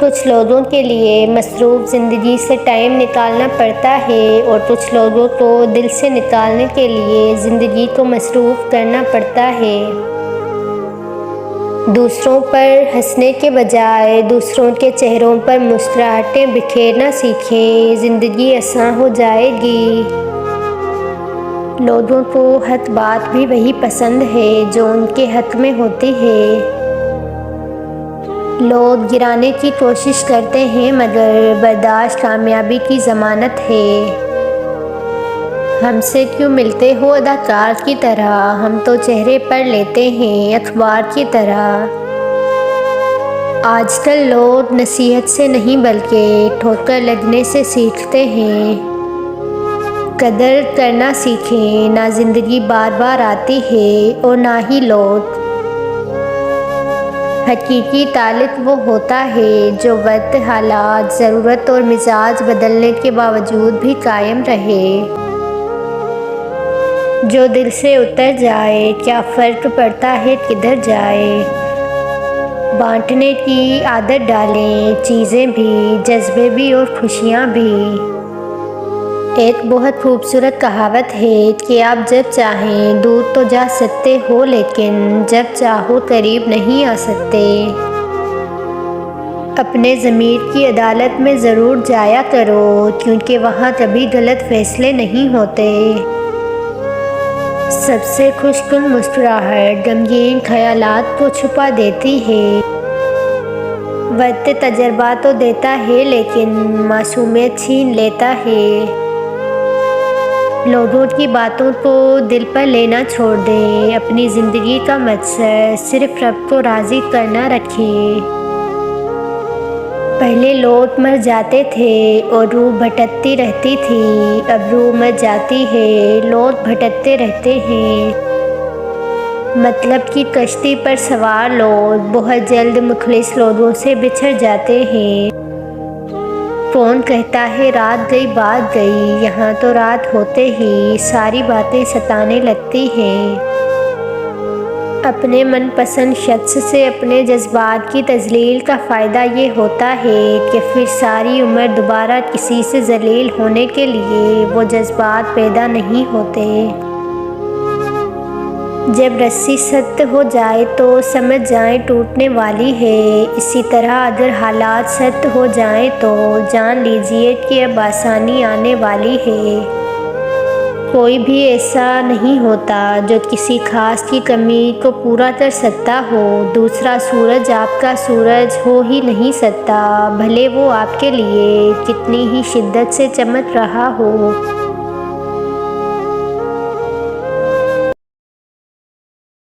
کچھ لوگوں کے لیے مصروف زندگی سے ٹائم نکالنا پڑتا ہے اور کچھ لوگوں کو دل سے نکالنے کے لیے زندگی کو مصروف کرنا پڑتا ہے۔ دوسروں پر ہنسنے کے بجائے دوسروں کے چہروں پر مسکراہٹیں بکھیرنا سیکھیں، زندگی آسان ہو جائے گی۔ لوگوں کو حق بات بھی وہی پسند ہے جو ان کے حق میں ہوتی ہے۔ لوگ گرانے کی کوشش کرتے ہیں مگر برداشت کامیابی کی ضمانت ہے۔ ہم سے کیوں ملتے ہو اداکار کی طرح، ہم تو چہرے پڑھ لیتے ہیں اخبار کی طرح۔ آج کل لوگ نصیحت سے نہیں بلکہ ٹھوکر لگنے سے سیکھتے ہیں۔ قدر کرنا سیکھیں، نہ زندگی بار بار آتی ہے اور نہ ہی لوٹ۔ حقیقی تعلق وہ ہوتا ہے جو وقت، حالات، ضرورت اور مزاج بدلنے کے باوجود بھی قائم رہے۔ جو دل سے اتر جائے کیا فرق پڑتا ہے کدھر جائے۔ بانٹنے کی عادت ڈالیں، چیزیں بھی، جذبے بھی اور خوشیاں بھی۔ ایک بہت خوبصورت کہاوت ہے کہ آپ جب چاہیں دور تو جا سکتے ہو لیکن جب چاہو قریب نہیں آ سکتے۔ اپنے ضمیر کی عدالت میں ضرور جایا کرو کیونکہ وہاں کبھی غلط فیصلے نہیں ہوتے۔ سب سے خوش کن مسکراہٹ غمگین خیالات کو چھپا دیتی ہے۔ وقت تجربہ تو دیتا ہے لیکن معصومیت چھین لیتا ہے۔ لوگوں کی باتوں کو دل پر لینا چھوڑ دیں، اپنی زندگی کا مقصد صرف رب کو راضی کرنا رکھیں۔ پہلے لوگ مر جاتے تھے اور روح بھٹکتی رہتی تھی، اب روح مر جاتی ہے، لوگ بھٹکتے رہتے ہیں۔ مطلب کی کشتی پر سوار لوگ بہت جلد مخلص لوگوں سے بچھڑ جاتے ہیں۔ کون کہتا ہے رات گئی بات گئی، یہاں تو رات ہوتے ہی ساری باتیں ستانے لگتی ہیں۔ اپنے من پسند شخص سے اپنے جذبات کی تذلیل کا فائدہ یہ ہوتا ہے کہ پھر ساری عمر دوبارہ کسی سے ذلیل ہونے کے لیے وہ جذبات پیدا نہیں ہوتے۔ جب رسی سخت ہو جائے تو سمجھ جائیں ٹوٹنے والی ہے، اسی طرح اگر حالات سخت ہو جائیں تو جان لیجیے کہ اب آسانی آنے والی ہے۔ کوئی بھی ایسا نہیں ہوتا جو کسی خاص کی کمی کو پورا کر سکتا ہو۔ دوسرا سورج آپ کا سورج ہو ہی نہیں سکتا، بھلے وہ آپ کے لیے کتنی ہی شدت سے چمک رہا ہو۔